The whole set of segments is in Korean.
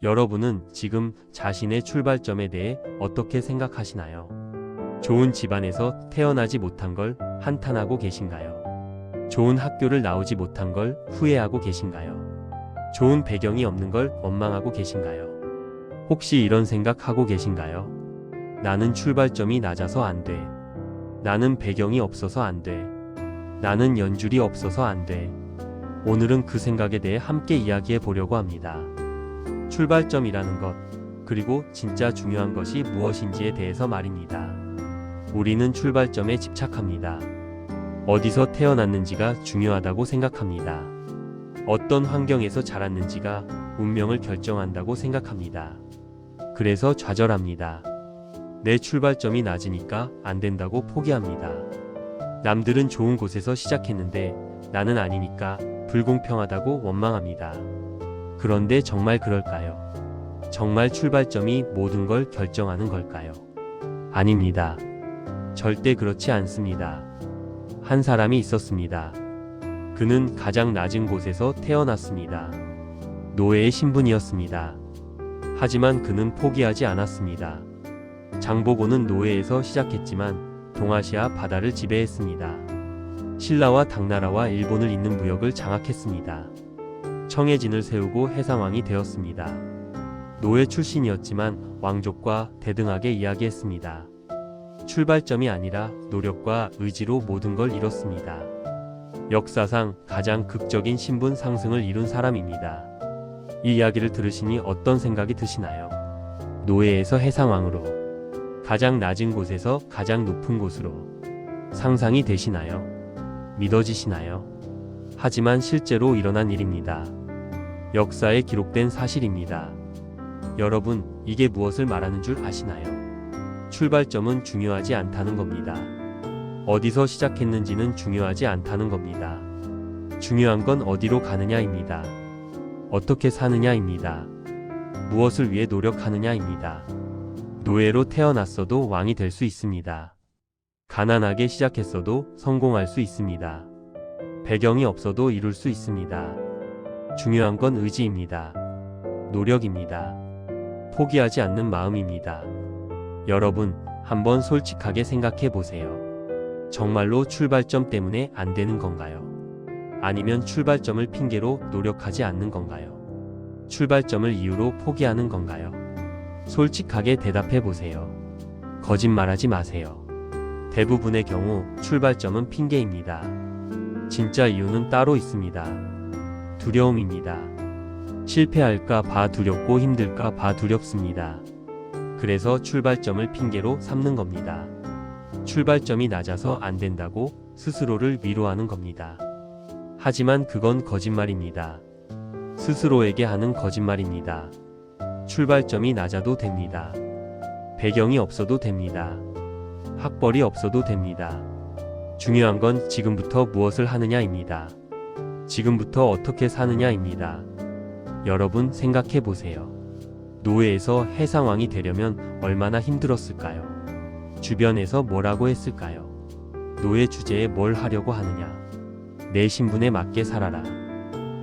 여러분은 지금 자신의 출발점에 대해 어떻게 생각하시나요? 좋은 집안에서 태어나지 못한 걸 한탄하고 계신가요? 좋은 학교를 나오지 못한 걸 후회하고 계신가요? 좋은 배경이 없는 걸 원망하고 계신가요? 혹시 이런 생각하고 계신가요? 나는 출발점이 낮아서 안 돼. 나는 배경이 없어서 안 돼. 나는 연줄이 없어서 안 돼. 오늘은 그 생각에 대해 함께 이야기해 보려고 합니다. 출발점이라는 것, 그리고 진짜 중요한 것이 무엇인지에 대해서 말입니다. 우리는 출발점에 집착합니다. 어디서 태어났는지가 중요하다고 생각합니다. 어떤 환경에서 자랐는지가 운명을 결정한다고 생각합니다. 그래서 좌절합니다. 내 출발점이 낮으니까 안 된다고 포기합니다. 남들은 좋은 곳에서 시작했는데 나는 아니니까 불공평하다고 원망합니다. 그런데 정말 그럴까요? 정말 출발점이 모든 걸 결정하는 걸까요? 아닙니다. 절대 그렇지 않습니다. 한 사람이 있었습니다. 그는 가장 낮은 곳에서 태어났습니다. 노예의 신분이었습니다. 하지만 그는 포기하지 않았습니다. 장보고는 노예에서 시작했지만 동아시아 바다를 지배했습니다. 신라와 당나라와 일본을 잇는 무역을 장악했습니다. 청해진을 세우고 해상왕이 되었습니다. 노예 출신이었지만 왕족과 대등하게 이야기했습니다. 출발점이 아니라 노력과 의지로 모든 걸 이뤘습니다. 역사상 가장 극적인 신분 상승을 이룬 사람입니다. 이 이야기를 들으시니 어떤 생각이 드시나요? 노예에서 해상왕으로, 가장 낮은 곳에서 가장 높은 곳으로 상상이 되시나요? 믿어지시나요? 하지만 실제로 일어난 일입니다. 역사에 기록된 사실입니다. 여러분, 이게 무엇을 말하는 줄 아시나요? 출발점은 중요하지 않다는 겁니다. 어디서 시작했는지는 중요하지 않다는 겁니다. 중요한 건 어디로 가느냐입니다. 어떻게 사느냐입니다. 무엇을 위해 노력하느냐입니다. 노예로 태어났어도 왕이 될 수 있습니다. 가난하게 시작했어도 성공할 수 있습니다. 배경이 없어도 이룰 수 있습니다. 중요한 건 의지입니다. 노력입니다. 포기하지 않는 마음입니다. 여러분, 한번 솔직하게 생각해 보세요. 정말로 출발점 때문에 안 되는 건가요? 아니면 출발점을 핑계로 노력하지 않는 건가요? 출발점을 이유로 포기하는 건가요? 솔직하게 대답해 보세요. 거짓말하지 마세요. 대부분의 경우 출발점은 핑계입니다. 진짜 이유는 따로 있습니다. 두려움입니다. 실패할까 봐 두렵고 힘들까 봐 두렵습니다. 그래서 출발점을 핑계로 삼는 겁니다. 출발점이 낮아서 안 된다고 스스로를 위로하는 겁니다. 하지만 그건 거짓말입니다. 스스로에게 하는 거짓말입니다. 출발점이 낮아도 됩니다. 배경이 없어도 됩니다. 학벌이 없어도 됩니다. 중요한 건 지금부터 무엇을 하느냐입니다. 지금부터 어떻게 사느냐입니다. 여러분, 생각해 보세요. 노예에서 해상왕이 되려면 얼마나 힘들었을까요? 주변에서 뭐라고 했을까요? 노예 주제에 뭘 하려고 하느냐? 내 신분에 맞게 살아라.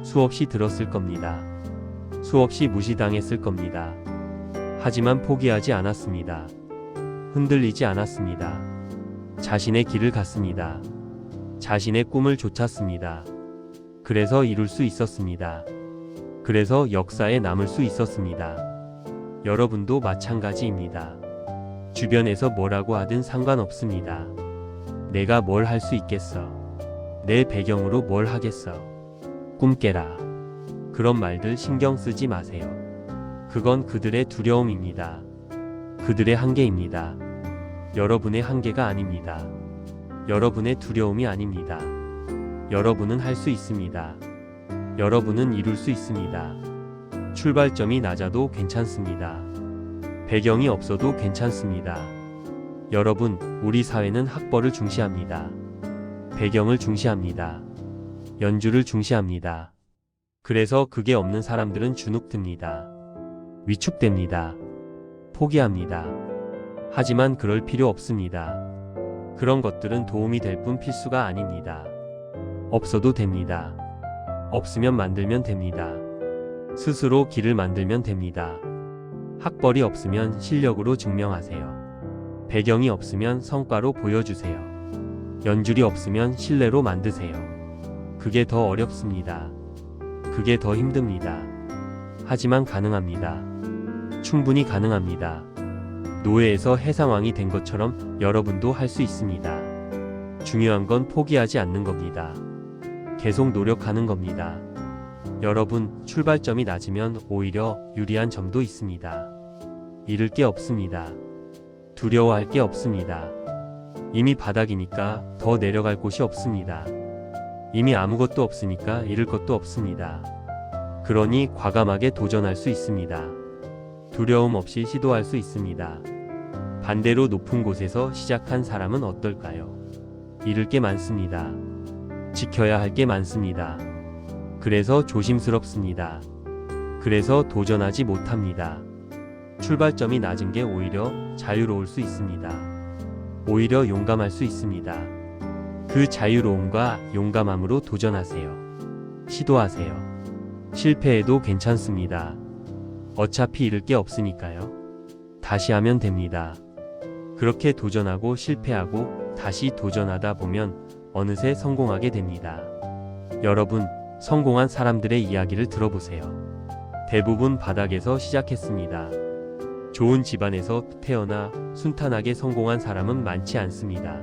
수없이 들었을 겁니다. 수없이 무시당했을 겁니다. 하지만 포기하지 않았습니다. 흔들리지 않았습니다. 자신의 길을 갔습니다. 자신의 꿈을 쫓았습니다. 그래서 이룰 수 있었습니다. 그래서 역사에 남을 수 있었습니다. 여러분도 마찬가지입니다. 주변에서 뭐라고 하든 상관없습니다. 내가 뭘 할 수 있겠어? 내 배경으로 뭘 하겠어? 꿈 깨라. 그런 말들 신경 쓰지 마세요. 그건 그들의 두려움입니다. 그들의 한계입니다. 여러분의 한계가 아닙니다. 여러분의 두려움이 아닙니다. 여러분은 할 수 있습니다. 여러분은 이룰 수 있습니다. 출발점이 낮아도 괜찮습니다. 배경이 없어도 괜찮습니다. 여러분, 우리 사회는 학벌을 중시합니다. 배경을 중시합니다. 연주를 중시합니다. 그래서 그게 없는 사람들은 주눅듭니다. 위축됩니다. 포기합니다. 하지만 그럴 필요 없습니다. 그런 것들은 도움이 될 뿐 필수가 아닙니다. 없어도 됩니다. 없으면 만들면 됩니다. 스스로 길을 만들면 됩니다. 학벌이 없으면 실력으로 증명하세요. 배경이 없으면 성과로 보여주세요. 연줄이 없으면 신뢰로 만드세요. 그게 더 어렵습니다. 그게 더 힘듭니다. 하지만 가능합니다. 충분히 가능합니다. 노예에서 해상왕이 된 것처럼 여러분도 할 수 있습니다. 중요한 건 포기하지 않는 겁니다. 계속 노력하는 겁니다. 여러분, 출발점이 낮으면 오히려 유리한 점도 있습니다. 잃을 게 없습니다. 두려워할 게 없습니다. 이미 바닥이니까 더 내려갈 곳이 없습니다. 이미 아무것도 없으니까 잃을 것도 없습니다. 그러니 과감하게 도전할 수 있습니다. 두려움 없이 시도할 수 있습니다. 반대로 높은 곳에서 시작한 사람은 어떨까요? 잃을 게 많습니다. 지켜야 할 게 많습니다. 그래서 조심스럽습니다. 그래서 도전하지 못합니다. 출발점이 낮은 게 오히려 자유로울 수 있습니다. 오히려 용감할 수 있습니다. 그 자유로움과 용감함으로 도전하세요. 시도하세요. 실패해도 괜찮습니다. 어차피 잃을 게 없으니까요. 다시 하면 됩니다. 그렇게 도전하고 실패하고 다시 도전하다 보면 어느새 성공하게 됩니다. 여러분, 성공한 사람들의 이야기를 들어보세요. 대부분 바닥에서 시작했습니다. 좋은 집안에서 태어나 순탄하게 성공한 사람은 많지 않습니다.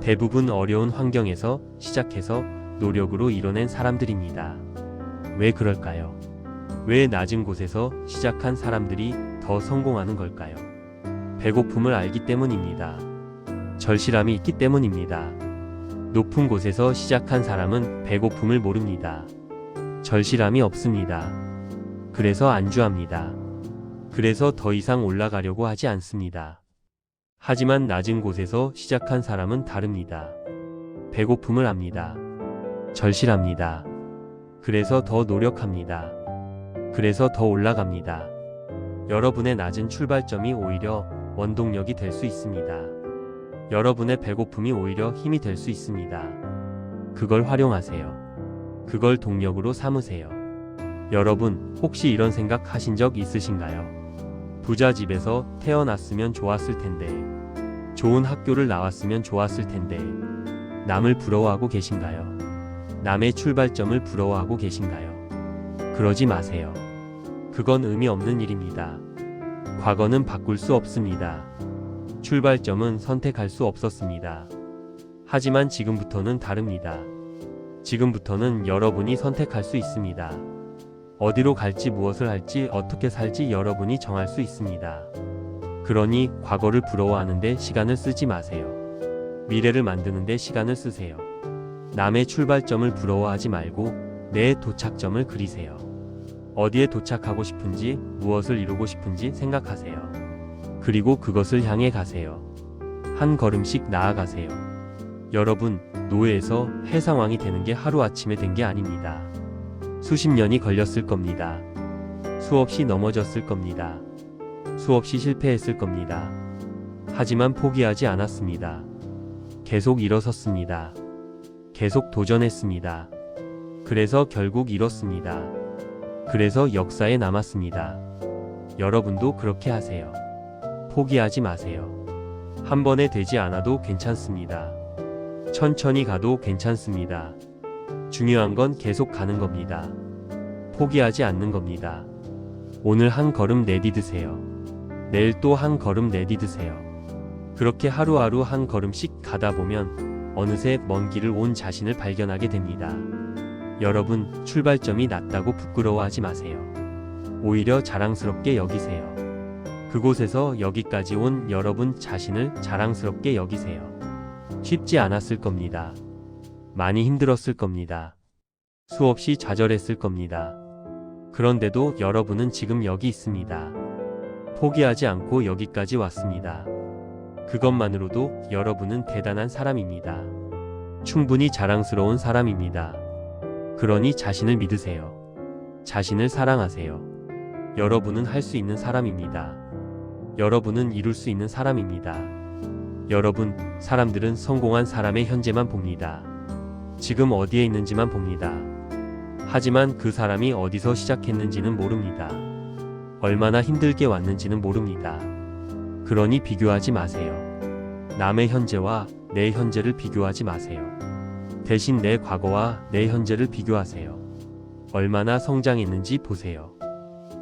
대부분 어려운 환경에서 시작해서 노력으로 이뤄낸 사람들입니다. 왜 그럴까요? 왜 낮은 곳에서 시작한 사람들이 더 성공하는 걸까요? 배고픔을 알기 때문입니다. 절실함이 있기 때문입니다. 높은 곳에서 시작한 사람은 배고픔을 모릅니다. 절실함이 없습니다. 그래서 안주합니다. 그래서 더 이상 올라가려고 하지 않습니다. 하지만 낮은 곳에서 시작한 사람은 다릅니다. 배고픔을 압니다. 절실합니다. 그래서 더 노력합니다. 그래서 더 올라갑니다. 여러분의 낮은 출발점이 오히려 원동력이 될 수 있습니다. 여러분의 배고픔이 오히려 힘이 될 수 있습니다. 그걸 활용하세요. 그걸 동력으로 삼으세요. 여러분, 혹시 이런 생각 하신 적 있으신가요? 부자 집에서 태어났으면 좋았을 텐데, 좋은 학교를 나왔으면 좋았을 텐데, 남을 부러워하고 계신가요? 남의 출발점을 부러워하고 계신가요? 그러지 마세요. 그건 의미 없는 일입니다. 과거는 바꿀 수 없습니다. 출발점은 선택할 수 없었습니다. 하지만 지금부터는 다릅니다. 지금부터는 여러분이 선택할 수 있습니다. 어디로 갈지 무엇을 할지 어떻게 살지 여러분이 정할 수 있습니다. 그러니 과거를 부러워하는데 시간을 쓰지 마세요. 미래를 만드는데 시간을 쓰세요. 남의 출발점을 부러워하지 말고 내 도착점을 그리세요. 어디에 도착하고 싶은지, 무엇을 이루고 싶은지 생각하세요. 그리고 그것을 향해 가세요. 한 걸음씩 나아가세요. 여러분, 노예에서 해상왕이 되는 게 하루아침에 된 게 아닙니다. 수십 년이 걸렸을 겁니다. 수없이 넘어졌을 겁니다. 수없이 실패했을 겁니다. 하지만 포기하지 않았습니다. 계속 일어섰습니다. 계속 도전했습니다. 그래서 결국 이뤘습니다. 그래서 역사에 남았습니다. 여러분도 그렇게 하세요. 포기하지 마세요. 한 번에 되지 않아도 괜찮습니다. 천천히 가도 괜찮습니다. 중요한 건 계속 가는 겁니다. 포기하지 않는 겁니다. 오늘 한 걸음 내디드세요. 내일 또 한 걸음 내디드세요. 그렇게 하루하루 한 걸음씩 가다 보면 어느새 먼 길을 온 자신을 발견하게 됩니다. 여러분, 출발점이 낮다고 부끄러워하지 마세요. 오히려 자랑스럽게 여기세요. 그곳에서 여기까지 온 여러분 자신을 자랑스럽게 여기세요. 쉽지 않았을 겁니다. 많이 힘들었을 겁니다. 수없이 좌절했을 겁니다. 그런데도 여러분은 지금 여기 있습니다. 포기하지 않고 여기까지 왔습니다. 그것만으로도 여러분은 대단한 사람입니다. 충분히 자랑스러운 사람입니다. 그러니 자신을 믿으세요. 자신을 사랑하세요. 여러분은 할 수 있는 사람입니다. 여러분은 이룰 수 있는 사람입니다. 여러분, 사람들은 성공한 사람의 현재만 봅니다. 지금 어디에 있는지만 봅니다. 하지만 그 사람이 어디서 시작했는지는 모릅니다. 얼마나 힘들게 왔는지는 모릅니다. 그러니 비교하지 마세요. 남의 현재와 내 현재를 비교하지 마세요. 대신 내 과거와 내 현재를 비교하세요. 얼마나 성장했는지 보세요.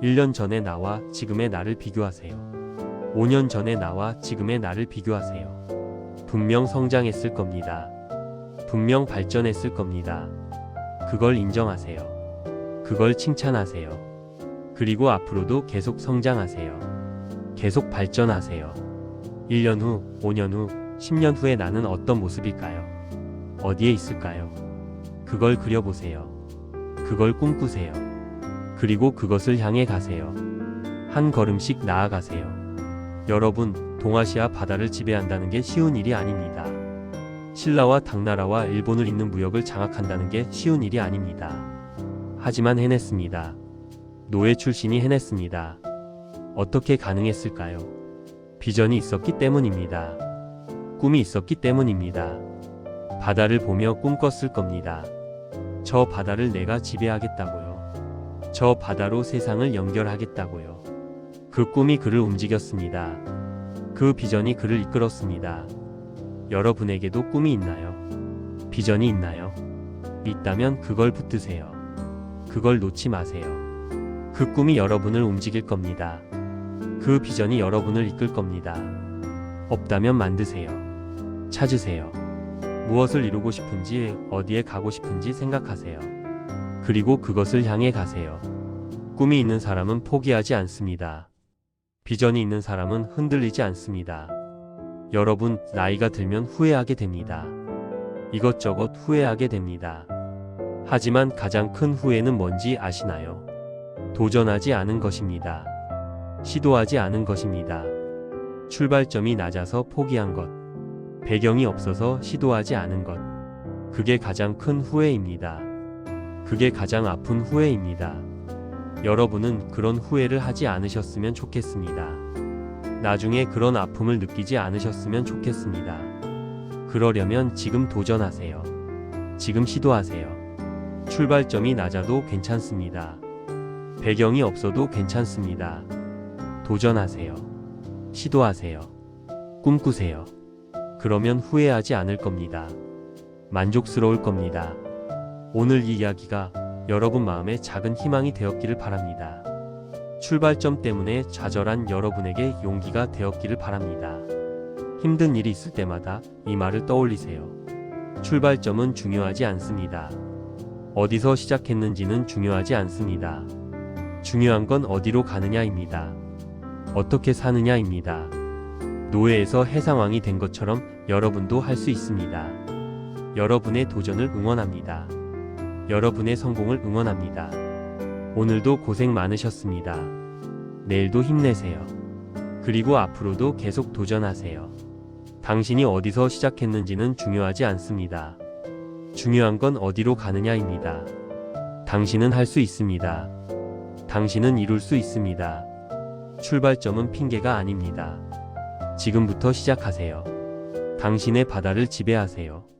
1년 전의 나와 지금의 나를 비교하세요. 5년 전의 나와 지금의 나를 비교하세요. 분명 성장했을 겁니다. 분명 발전했을 겁니다. 그걸 인정하세요. 그걸 칭찬하세요. 그리고 앞으로도 계속 성장하세요. 계속 발전하세요. 1년 후, 5년 후, 10년 후에 나는 어떤 모습일까요? 어디에 있을까요? 그걸 그려보세요. 그걸 꿈꾸세요. 그리고 그것을 향해 가세요. 한 걸음씩 나아가세요. 여러분, 동아시아 바다를 지배한다는 게 쉬운 일이 아닙니다. 신라와 당나라와 일본을 잇는 무역을 장악한다는 게 쉬운 일이 아닙니다. 하지만 해냈습니다. 노예 출신이 해냈습니다. 어떻게 가능했을까요? 비전이 있었기 때문입니다. 꿈이 있었기 때문입니다. 바다를 보며 꿈꿨을 겁니다. 저 바다를 내가 지배하겠다고요. 저 바다로 세상을 연결하겠다고요. 그 꿈이 그를 움직였습니다. 그 비전이 그를 이끌었습니다. 여러분에게도 꿈이 있나요? 비전이 있나요? 있다면 그걸 붙드세요. 그걸 놓지 마세요. 그 꿈이 여러분을 움직일 겁니다. 그 비전이 여러분을 이끌 겁니다. 없다면 만드세요. 찾으세요. 무엇을 이루고 싶은지, 어디에 가고 싶은지 생각하세요. 그리고 그것을 향해 가세요. 꿈이 있는 사람은 포기하지 않습니다. 비전이 있는 사람은 흔들리지 않습니다. 여러분, 나이가 들면 후회하게 됩니다. 이것저것 후회하게 됩니다. 하지만 가장 큰 후회는 뭔지 아시나요? 도전하지 않은 것입니다. 시도하지 않은 것입니다. 출발점이 낮아서 포기한 것, 배경이 없어서 시도하지 않은 것, 그게 가장 큰 후회입니다. 그게 가장 아픈 후회입니다. 여러분은 그런 후회를 하지 않으셨으면 좋겠습니다. 나중에 그런 아픔을 느끼지 않으셨으면 좋겠습니다. 그러려면 지금 도전하세요. 지금 시도하세요. 출발점이 낮아도 괜찮습니다. 배경이 없어도 괜찮습니다. 도전하세요. 시도하세요. 꿈꾸세요. 그러면 후회하지 않을 겁니다. 만족스러울 겁니다. 오늘 이 이야기가 여러분 마음에 작은 희망이 되었기를 바랍니다. 출발점 때문에 좌절한 여러분에게 용기가 되었기를 바랍니다. 힘든 일이 있을 때마다 이 말을 떠올리세요. 출발점은 중요하지 않습니다. 어디서 시작했는지는 중요하지 않습니다. 중요한 건 어디로 가느냐입니다. 어떻게 사느냐입니다. 노예에서 해상왕이 된 것처럼 여러분도 할 수 있습니다. 여러분의 도전을 응원합니다. 여러분의 성공을 응원합니다. 오늘도 고생 많으셨습니다. 내일도 힘내세요. 그리고 앞으로도 계속 도전하세요. 당신이 어디서 시작했는지는 중요하지 않습니다. 중요한 건 어디로 가느냐입니다. 당신은 할 수 있습니다. 당신은 이룰 수 있습니다. 출발점은 핑계가 아닙니다. 지금부터 시작하세요. 당신의 바다를 지배하세요.